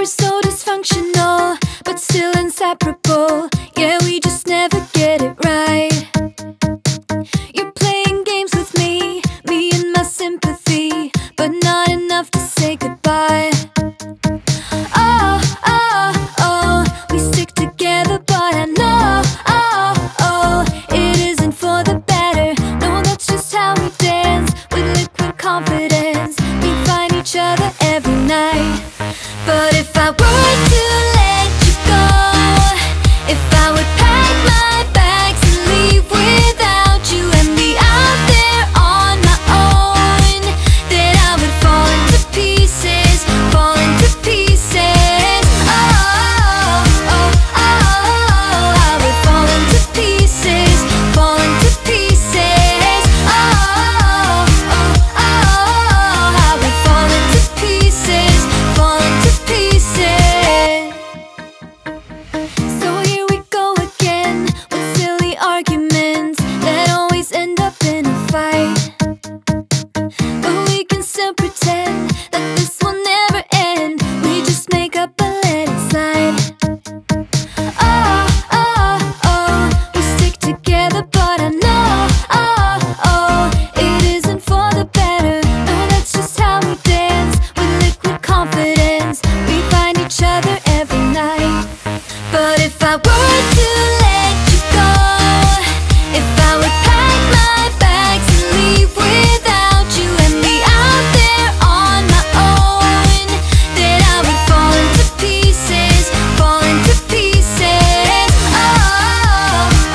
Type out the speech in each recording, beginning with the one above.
We're so dysfunctional, but still inseparable. Yeah, we just never get it right. You're playing games with me and my sympathy, but not enough to say goodbye. Oh, oh, oh, we stick together, but I know, oh, oh, it isn't for the better. No, that's just how we dance, with liquid confidence. We find each other every night. But if I were to let you go, if I would pack my bags and leave without you and be out there on my own, then I would fall into pieces, fall into pieces. Oh, oh, oh, I would fall into pieces, fall into pieces. Oh, oh, oh, I would fall into pieces, fall into pieces. So here we go again, with silly arguments that always end up in a fight. But we can still pretend that this will never end. We just make up and let it slide. Oh, oh, oh, we stick together, but I know, oh, oh, it isn't for the better. No, that's just how we dance, with liquid confidence. We find each other every night. But if I were to let you go, if I would pack my bags and leave without you and be out there on my own, then I would fall into pieces, fall into pieces. Oh,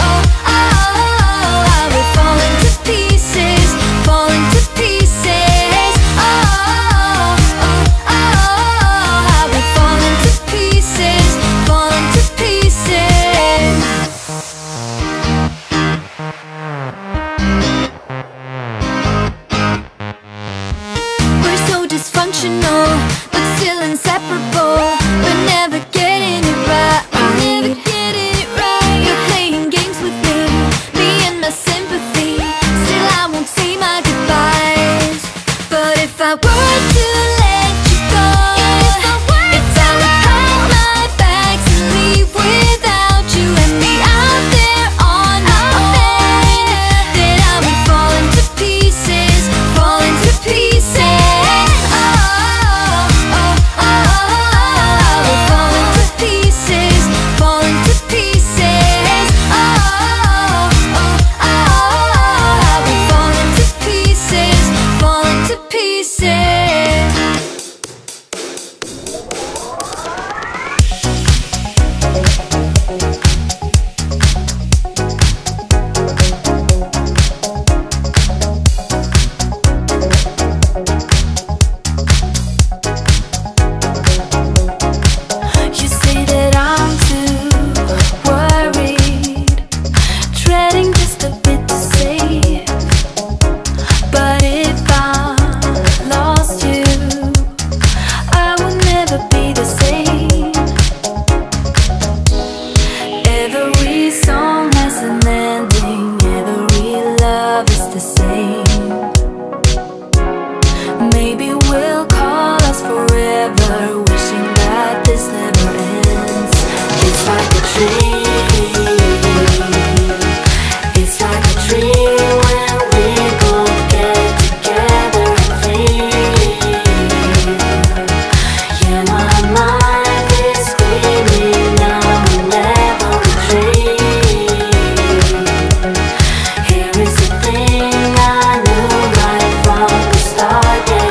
oh, oh, I would fall into pieces, fall into pieces. Oh, oh, oh, I would fall into pieces, fall into pieces. We're so dysfunctional, but still inseparable. We're never getting it right. We're never getting it right. You're playing games with me and my sympathy. Still, I won't say my goodbyes. But if I were to let you go, if I would pack my bags and leave without you and be out there on my own, then I would fall into pieces, fall into pieces. Oh, oh, oh, I would fall into pieces, fall into pieces. Oh, oh, oh, I would fall into pieces, fall into pieces. You say that I'm too worried, treading just a bit too safe. But if I lost you, I would never be the same. Every song has an ending, every love is the same. Maybe we'll call us forever, wishing that this never ends. It's like a dream, it's like a dream when we both get together and feel. Yeah, my mind is screaming now and never retreat. Here is the thing I knew right from the start. Yeah,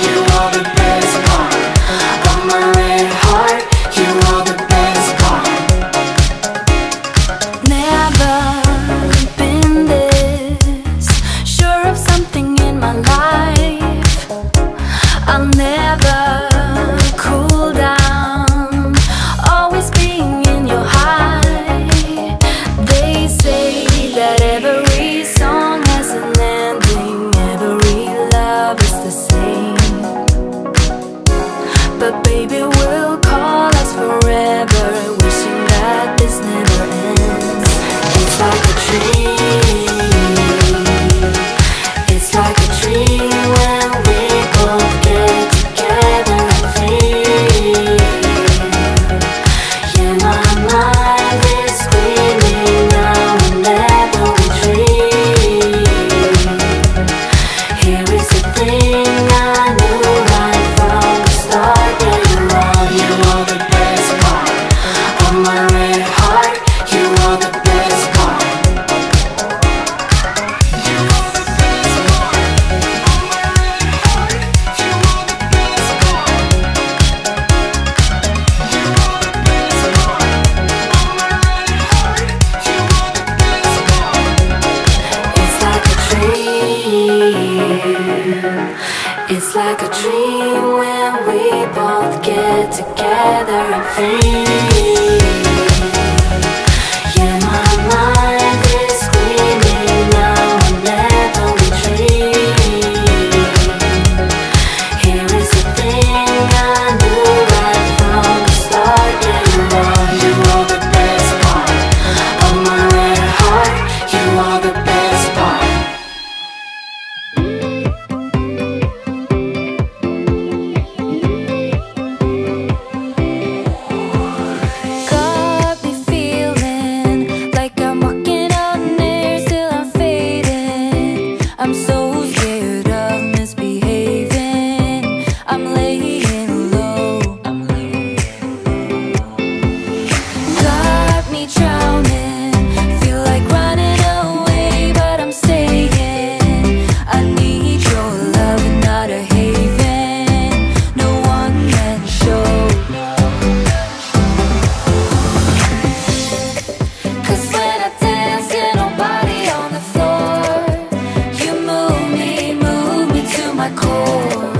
you are the best part of my red heart. You are the best part. Never been this sure of something in my life. I'll never cool down, always being in your high. They say that every song has an ending, every love is the same. But baby, we'll call us forever, wishing that this never ends. It's like a dream, it's like a dream when we both get together and feel. when we both get together and free. Yeah, my mind is screaming now and never retreat. Here is the thing I knew right from the start. Yeah, you are the best part of my red heart. You are the best part. Got me feeling like I'm walking on air, still I'm fading. I'm so scared of misbehaving. I'm laying low. Got me drowning, feel like running away, but I'm staying. I need your love and not a haven. No one man show. Cause when I dance, get nobody on the floor. You move me to my core.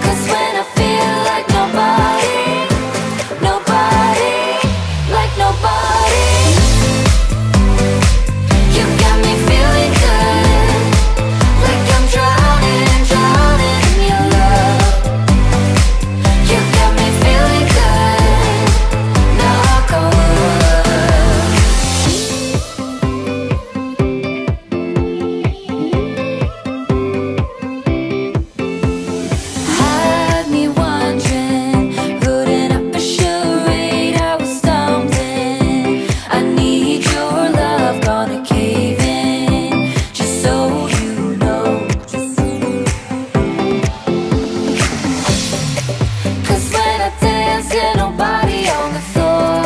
Cause when I feel like nobody, like nobody. You got me feeling good, like I'm drowning in your love. You got me feeling good, knock on wood. Had me wondering, putting up a charade, I was stumbling. I need your love, gonna cave in, just so you know. Cause when I dance, get nobody on the floor.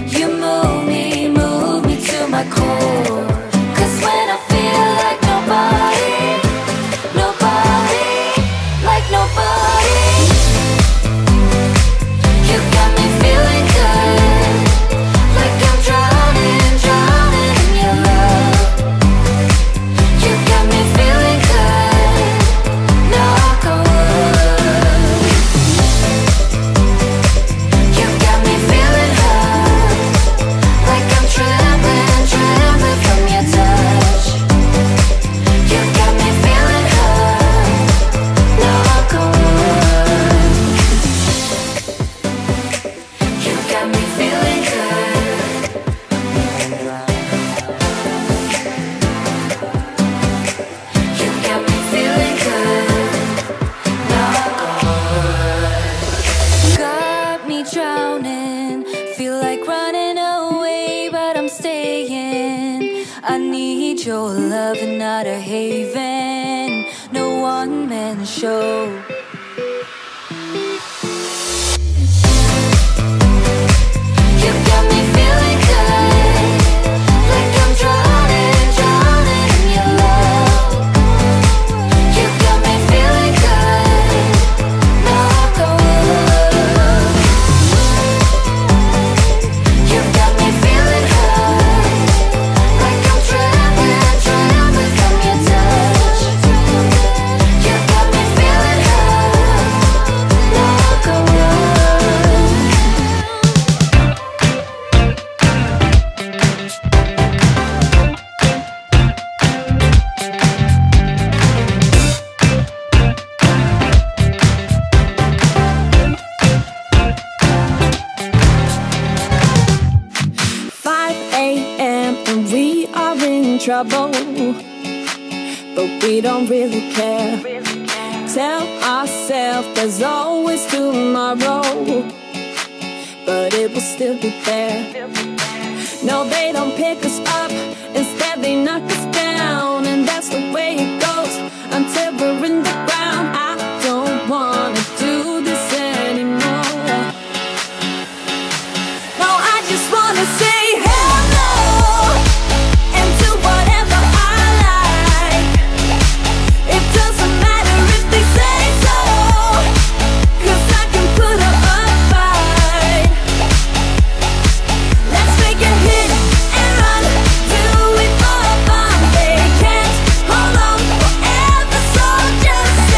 You move me to my core. Cause when I feel like nobody, like nobody. You got me feeling good, like I'm drowning in your love. You got me feeling good, knock on wood. You got me feeling hurt, like I'm trembling from your touch. You got me feeling hurt, knock on wood. You got me feeling good. You got me feeling good, knock on wood. Got me drowning, feel like running away, but I'm staying. I need your love and not a haven. No one man show. You got me feeling good, like I'm drowning in your love. You got me feeling good, knock on wood. You got me feeling hurt, like I'm trembling from your touch. You got me feeling hurt, knock on wood. And we are in trouble, but we don't really care. Tell ourselves there's always tomorrow, but it will still be there. No, they don't pick us up, instead they knock us down. And that's the way it goes until we're in the ground. I don't wanna do this anymore. No, I just wanna say hello and do whatever I like. It doesn't matter if they say so, 'cause I can put up a fight. Let's make a hit and run, do it for fun. They can't hold on forever, so just say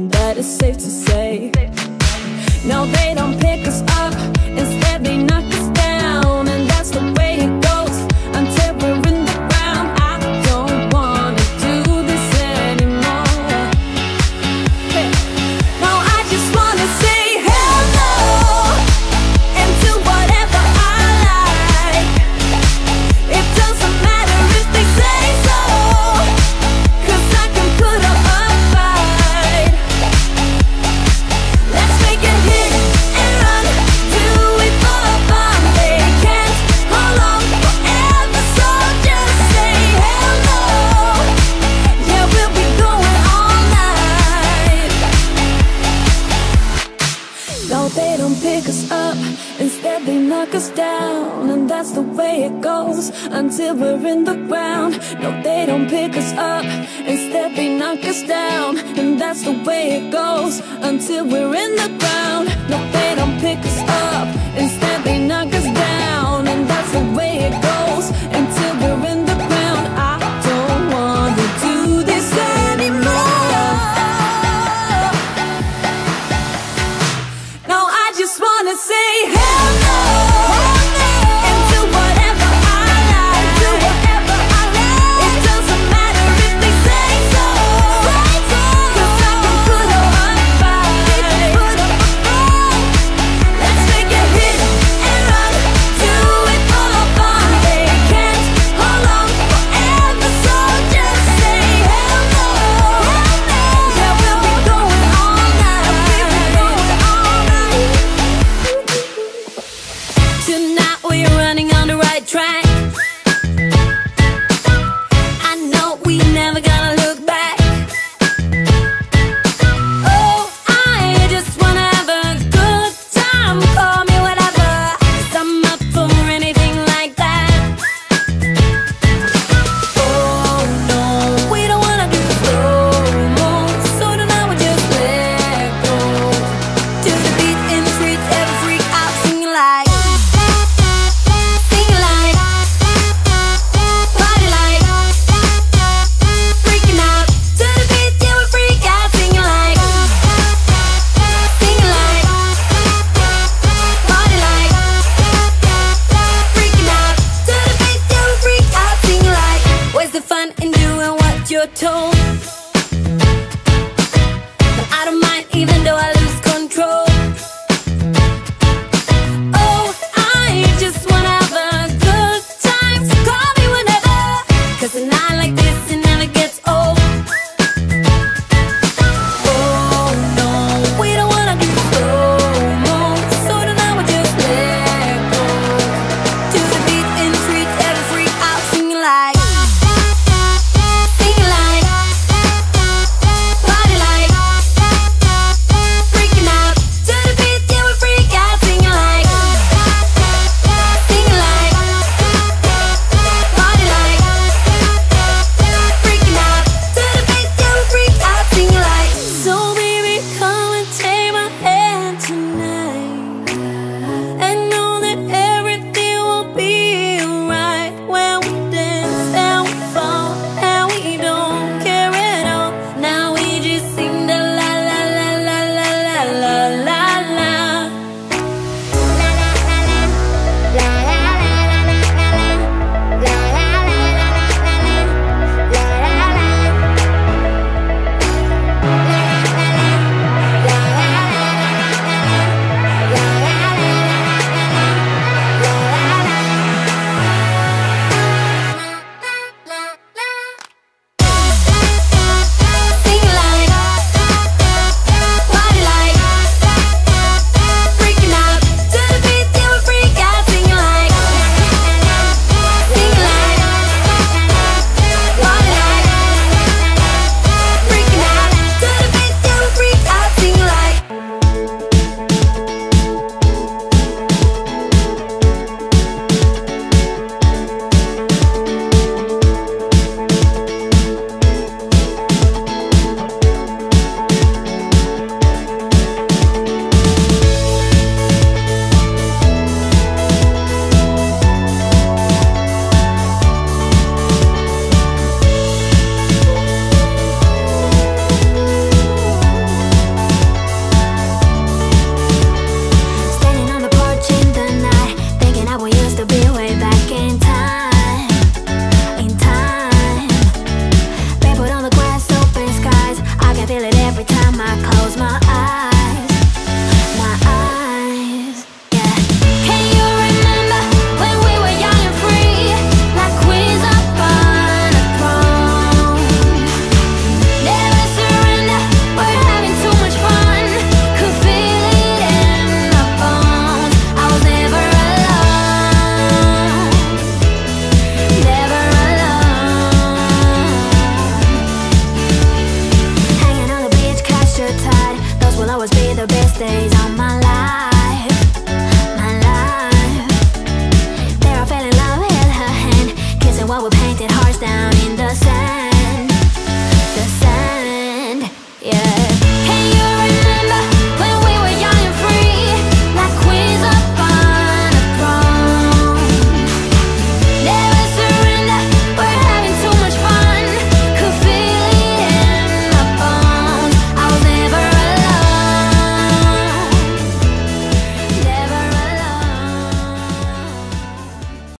and that is safe to say. No, they don't pick us up, instead they knock us down, and that's the way it goes until we're in the ground. I don't wanna do this anymore. Hey. No, I just wanna say hello and do whatever I like. It doesn't matter if they say so, 'cause I can put up a fight. Let's make it hit and run, do it for fun. They can't hold on forever, so just say hello. Yeah, we'll be going all night. No, they don't pick us up, instead they knock us down, and that's the way it goes until we're in the ground. No, they don't pick us up, instead they knock us down, and that's the way it goes until we're in the ground. No, they don't pick us up, instead they knock us down, and that's the way it goes until we're in the ground. I don't wanna do this anymore. No, I just wanna say hello and do whatever I like. Do whatever I like. It doesn't matter if they say so, 'cause I can put up a fight. Let's make it hit and run, do it for fun. They can't hold on forever, so just say hello. Yeah, we'll be going all night. Tonight we're running on the right track. I know we never gonna look back. Oh, I just wanna have a good time. Call me whatever, 'cause I'm up for anything like that. Oh no, we don't wanna do slow-mo, so tonight we just let go. To the beat in the streets, every freak out singing like, singing like, party like, freaking out. To the beat, yeah, we freak out singing like, singing like, party like, freaking out. To the beat, yeah, we freak out singing like. Where's the fun in doing what you're told? But I don't mind even though I lose control. Oh, I just wanna have a good time, so call me whenever, 'cause a night like this, it never gets old. Oh no, we don't wanna do slow-mo, so tonight we just let go. To the beat in the streets, every freak out singing like, singing like, days